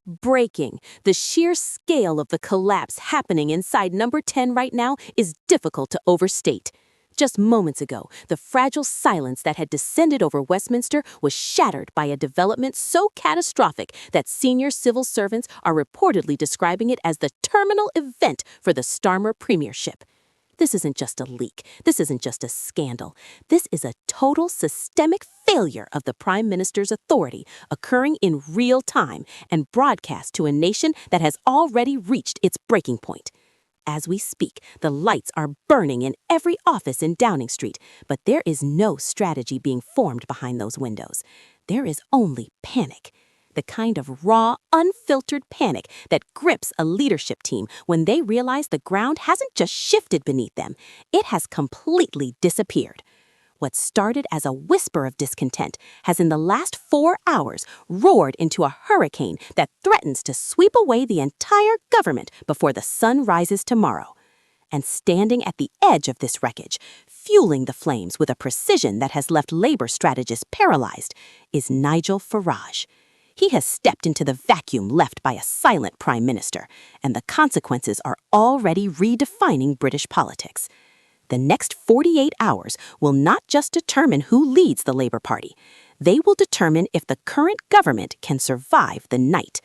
Breaking. The sheer scale of the collapse happening inside number 10 right now is difficult to overstate. Just moments ago, the fragile silence that had descended over Westminster was shattered by a development so catastrophic that senior civil servants are reportedly describing it as the terminal event for the Starmer premiership. This isn't just a leak. This isn't just a scandal. This is a total systemic failure of the Prime Minister's authority occurring in real time and broadcast to a nation that has already reached its breaking point. As we speak, the lights are burning in every office in Downing Street, but there is no strategy being formed behind those windows. There is only panic. The kind of raw, unfiltered panic that grips a leadership team when they realize the ground hasn't just shifted beneath them, it has completely disappeared. What started as a whisper of discontent has in the last 4 hours roared into a hurricane that threatens to sweep away the entire government before the sun rises tomorrow. And standing at the edge of this wreckage, fueling the flames with a precision that has left Labour strategists paralyzed, is Nigel Farage. He has stepped into the vacuum left by a silent Prime Minister, and the consequences are already redefining British politics. The next 48 hours will not just determine who leads the Labour Party. They will determine if the current government can survive the night.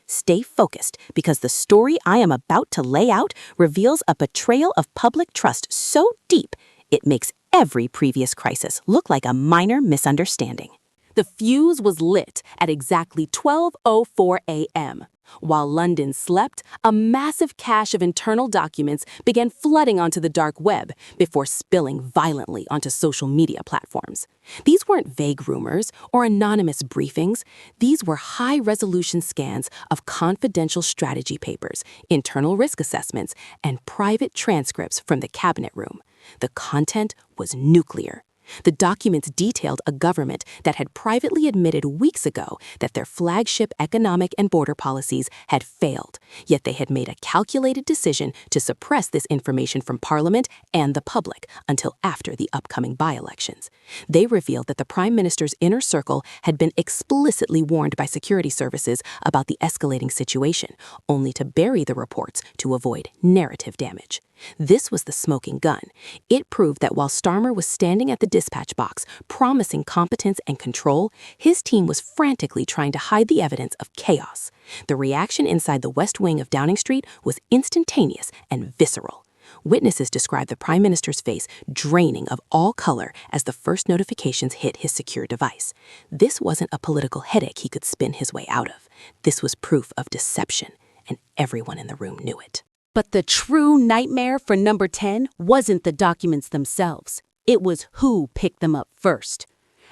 Stay focused, because the story I am about to lay out reveals a betrayal of public trust so deep it makes every previous crisis look like a minor misunderstanding. The fuse was lit at exactly 12:04 a.m. While London slept, a massive cache of internal documents began flooding onto the dark web before spilling violently onto social media platforms. These weren't vague rumors or anonymous briefings. These were high-resolution scans of confidential strategy papers, internal risk assessments, and private transcripts from the cabinet room. The content was nuclear. The documents detailed a government that had privately admitted weeks ago that their flagship economic and border policies had failed, yet they had made a calculated decision to suppress this information from Parliament and the public until after the upcoming by-elections. They revealed that the Prime Minister's inner circle had been explicitly warned by security services about the escalating situation, only to bury the reports to avoid narrative damage. This was the smoking gun. It proved that while Starmer was standing at the dispatch box, promising competence and control, his team was frantically trying to hide the evidence of chaos. The reaction inside the West Wing of Downing Street was instantaneous and visceral. Witnesses described the Prime Minister's face draining of all color as the first notifications hit his secure device. This wasn't a political headache he could spin his way out of. This was proof of deception, and everyone in the room knew it. But the true nightmare for number 10 wasn't the documents themselves. It was who picked them up first.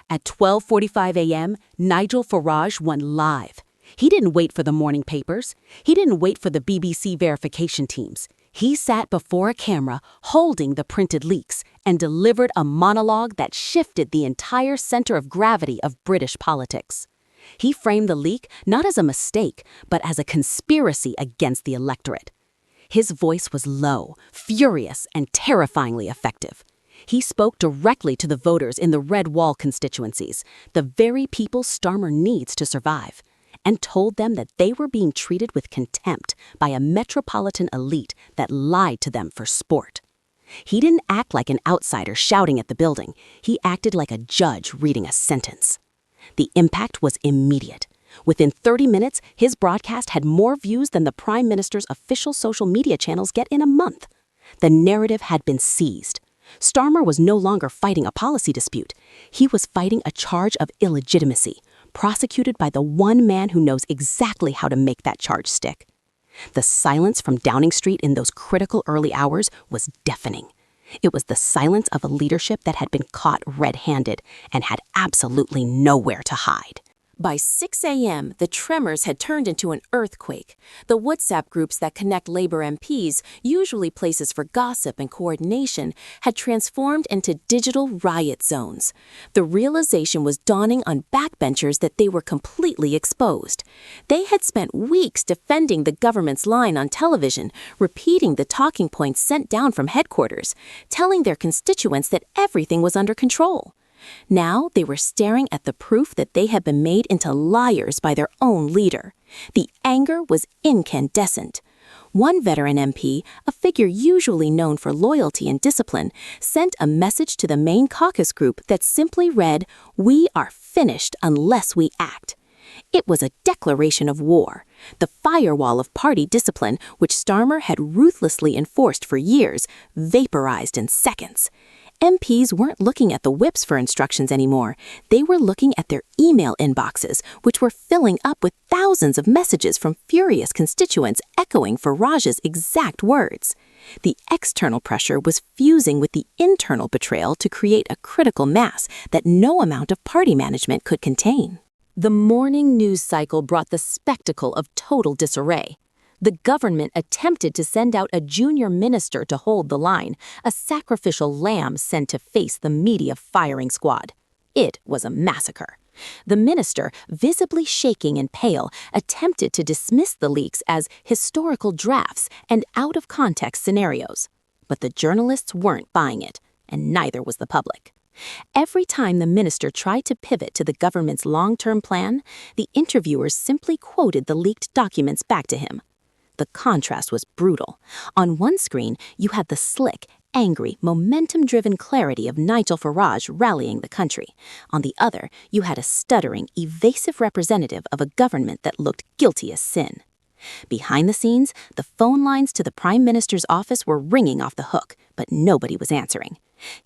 At 12:45 a.m., Nigel Farage went live. He didn't wait for the morning papers. He didn't wait for the BBC verification teams. He sat before a camera, holding the printed leaks, and delivered a monologue that shifted the entire center of gravity of British politics. He framed the leak not as a mistake, but as a conspiracy against the electorate. His voice was low, furious, and terrifyingly effective. He spoke directly to the voters in the Red Wall constituencies, the very people Starmer needs to survive, and told them that they were being treated with contempt by a metropolitan elite that lied to them for sport. He didn't act like an outsider shouting at the building. He acted like a judge reading a sentence. The impact was immediate. Within 30 minutes, his broadcast had more views than the Prime Minister's official social media channels get in a month. The narrative had been seized. Starmer was no longer fighting a policy dispute. He was fighting a charge of illegitimacy, prosecuted by the one man who knows exactly how to make that charge stick. The silence from Downing Street in those critical early hours was deafening. It was the silence of a leadership that had been caught red-handed and had absolutely nowhere to hide. By 6 a.m., the tremors had turned into an earthquake. The WhatsApp groups that connect Labour MPs, usually places for gossip and coordination, had transformed into digital riot zones. The realization was dawning on backbenchers that they were completely exposed. They had spent weeks defending the government's line on television, repeating the talking points sent down from headquarters, telling their constituents that everything was under control. Now they were staring at the proof that they had been made into liars by their own leader. The anger was incandescent. One veteran MP, a figure usually known for loyalty and discipline, sent a message to the main caucus group that simply read, "We are finished unless we act." It was a declaration of war. The firewall of party discipline, which Starmer had ruthlessly enforced for years, vaporized in seconds. MPs weren't looking at the whips for instructions anymore. They were looking at their email inboxes, which were filling up with thousands of messages from furious constituents echoing Farage's exact words. The external pressure was fusing with the internal betrayal to create a critical mass that no amount of party management could contain. The morning news cycle brought the spectacle of total disarray. The government attempted to send out a junior minister to hold the line, a sacrificial lamb sent to face the media firing squad. It was a massacre. The minister, visibly shaking and pale, attempted to dismiss the leaks as historical drafts and out-of-context scenarios. But the journalists weren't buying it, and neither was the public. Every time the minister tried to pivot to the government's long-term plan, the interviewers simply quoted the leaked documents back to him. The contrast was brutal. On one screen, you had the slick, angry, momentum-driven clarity of Nigel Farage rallying the country. On the other, you had a stuttering, evasive representative of a government that looked guilty as sin. Behind the scenes, the phone lines to the Prime Minister's office were ringing off the hook, but nobody was answering.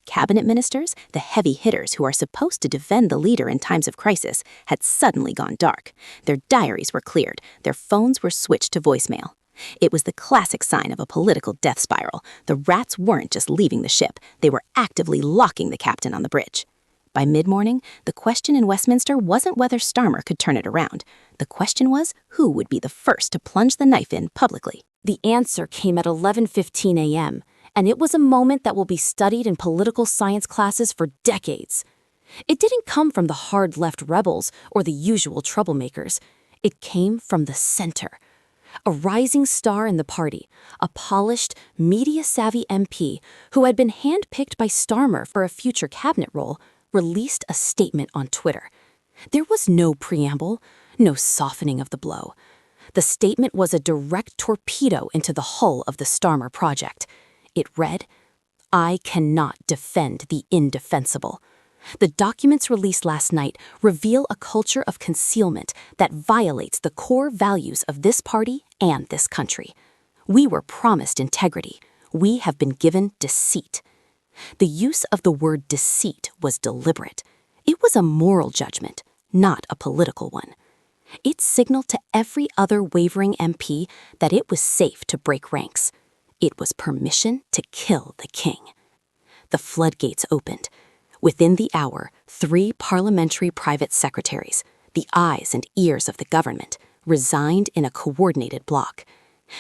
Cabinet ministers, the heavy hitters who are supposed to defend the leader in times of crisis, had suddenly gone dark. Their diaries were cleared, their phones were switched to voicemail. It was the classic sign of a political death spiral. The rats weren't just leaving the ship, they were actively locking the captain on the bridge. By mid-morning, the question in Westminster wasn't whether Starmer could turn it around. The question was who would be the first to plunge the knife in publicly. The answer came at 11:15 a.m., and it was a moment that will be studied in political science classes for decades. It didn't come from the hard-left rebels or the usual troublemakers. It came from the center. A rising star in the party, a polished, media-savvy MP who had been handpicked by Starmer for a future cabinet role, released a statement on Twitter. There was no preamble, no softening of the blow. The statement was a direct torpedo into the hull of the Starmer project. It read, "I cannot defend the indefensible." The documents released last night reveal a culture of concealment that violates the core values of this party and this country. We were promised integrity. We have been given deceit. The use of the word deceit was deliberate. It was a moral judgment, not a political one. It signaled to every other wavering MP that it was safe to break ranks. It was permission to kill the king. The floodgates opened. Within the hour, 3 parliamentary private secretaries, the eyes and ears of the government, resigned in a coordinated block.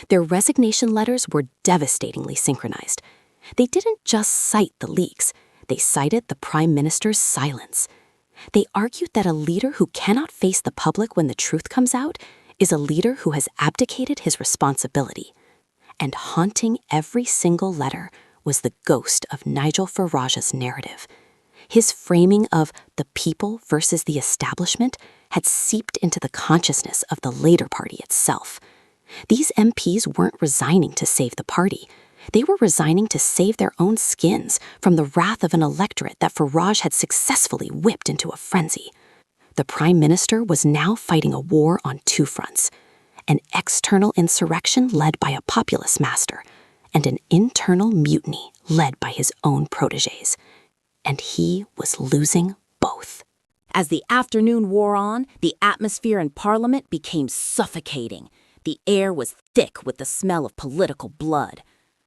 Their resignation letters were devastatingly synchronized. They didn't just cite the leaks, they cited the Prime Minister's silence. They argued that a leader who cannot face the public when the truth comes out is a leader who has abdicated his responsibility. And haunting every single letter was the ghost of Nigel Farage's narrative. His framing of the people versus the establishment had seeped into the consciousness of the Labour Party itself. These MPs weren't resigning to save the party. They were resigning to save their own skins from the wrath of an electorate that Farage had successfully whipped into a frenzy. The Prime Minister was now fighting a war on 2 fronts: an external insurrection led by a populist master, and an internal mutiny led by his own protégés. And he was losing both. As the afternoon wore on, the atmosphere in Parliament became suffocating. The air was thick with the smell of political blood.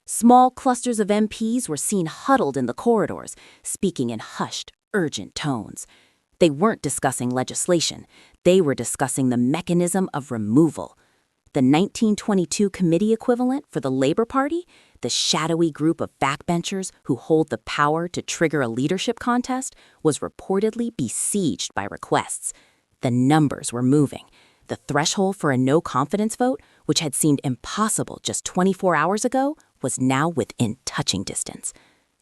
Small clusters of MPs were seen huddled in the corridors, speaking in hushed, urgent tones. They weren't discussing legislation. They were discussing the mechanism of removal. The 1922 committee equivalent for the Labour Party, the shadowy group of backbenchers who hold the power to trigger a leadership contest, was reportedly besieged by requests. The numbers were moving. The threshold for a no-confidence vote, which had seemed impossible just 24 hours ago, was now within touching distance.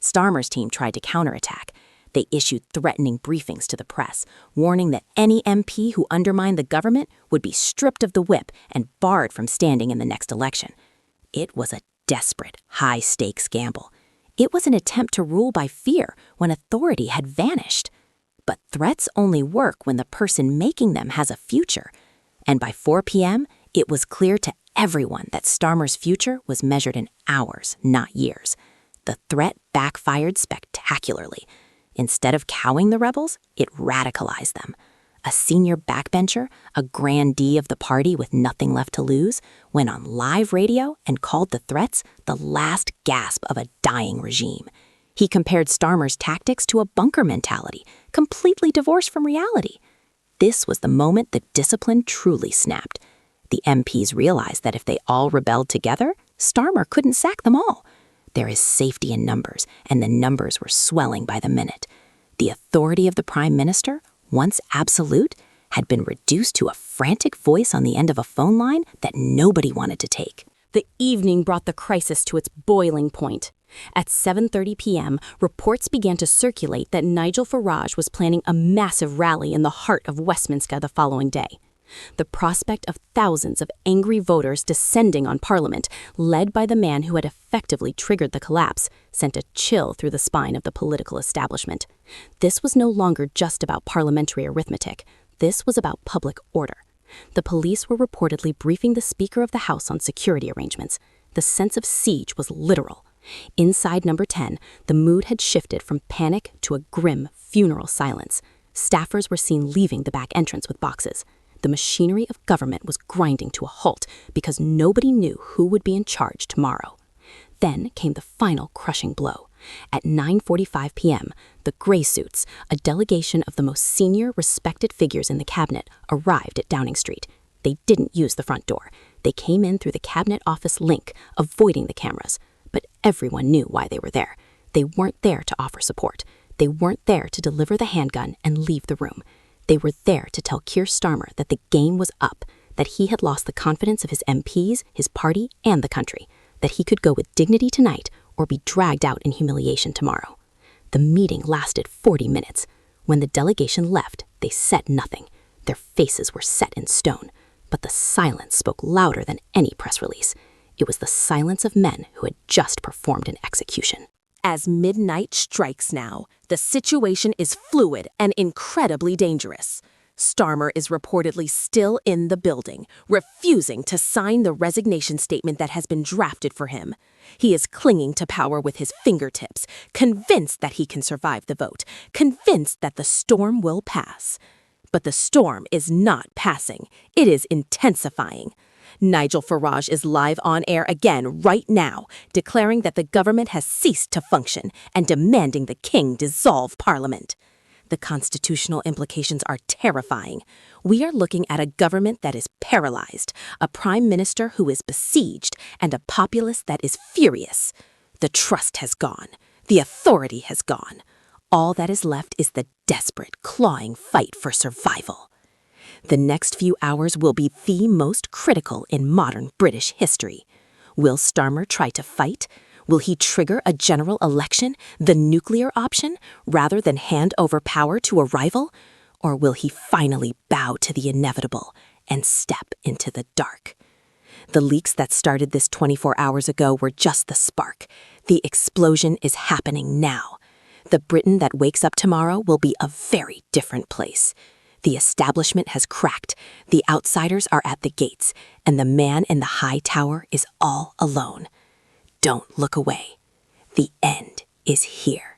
Starmer's team tried to counterattack. They issued threatening briefings to the press, warning that any MP who undermined the government would be stripped of the whip and barred from standing in the next election. It was a desperate, high-stakes gamble. It was an attempt to rule by fear when authority had vanished. But threats only work when the person making them has a future. And by 4 p.m., it was clear to everyone that Starmer's future was measured in hours, not years. The threat backfired spectacularly. Instead of cowing the rebels, it radicalized them. A senior backbencher, a grandee of the party with nothing left to lose, went on live radio and called the threats the last gasp of a dying regime. He compared Starmer's tactics to a bunker mentality, completely divorced from reality. This was the moment the discipline truly snapped. The MPs realized that if they all rebelled together, Starmer couldn't sack them all. There is safety in numbers, and the numbers were swelling by the minute. The authority of the Prime Minister, once absolute, had been reduced to a frantic voice on the end of a phone line that nobody wanted to take. The evening brought the crisis to its boiling point. At 7:30 p.m., reports began to circulate that Nigel Farage was planning a massive rally in the heart of Westminster the following day. The prospect of thousands of angry voters descending on Parliament, led by the man who had effectively triggered the collapse, sent a chill through the spine of the political establishment. This was no longer just about parliamentary arithmetic. This was about public order. The police were reportedly briefing the Speaker of the House on security arrangements. The sense of siege was literal. Inside Number 10, the mood had shifted from panic to a grim, funeral silence. Staffers were seen leaving the back entrance with boxes. The machinery of government was grinding to a halt because nobody knew who would be in charge tomorrow. Then came the final crushing blow. At 9:45 p.m., the Grey Suits, a delegation of the most senior, respected figures in the cabinet, arrived at Downing Street. They didn't use the front door. They came in through the cabinet office link, avoiding the cameras. But everyone knew why they were there. They weren't there to offer support. They weren't there to deliver the handgun and leave the room. They were there to tell Keir Starmer that the game was up, that he had lost the confidence of his MPs, his party, and the country, that he could go with dignity tonight or be dragged out in humiliation tomorrow. The meeting lasted 40 minutes. When the delegation left, they said nothing. Their faces were set in stone, but the silence spoke louder than any press release. It was the silence of men who had just performed an execution. As midnight strikes now, the situation is fluid and incredibly dangerous. Starmer is reportedly still in the building, refusing to sign the resignation statement that has been drafted for him. He is clinging to power with his fingertips, convinced that he can survive the vote, convinced that the storm will pass. But the storm is not passing. It is intensifying. Nigel Farage is live on air again right now, declaring that the government has ceased to function and demanding the king dissolve Parliament. The constitutional implications are terrifying. We are looking at a government that is paralyzed, a prime minister who is besieged, and a populace that is furious. The trust has gone. The authority has gone. All that is left is the desperate, clawing fight for survival. The next few hours will be the most critical in modern British history. Will Starmer try to fight? Will he trigger a general election, the nuclear option, rather than hand over power to a rival? Or will he finally bow to the inevitable and step into the dark? The leaks that started this 24 hours ago were just the spark. The explosion is happening now. The Britain that wakes up tomorrow will be a very different place. The establishment has cracked, the outsiders are at the gates, and the man in the high tower is all alone. Don't look away. The end is here.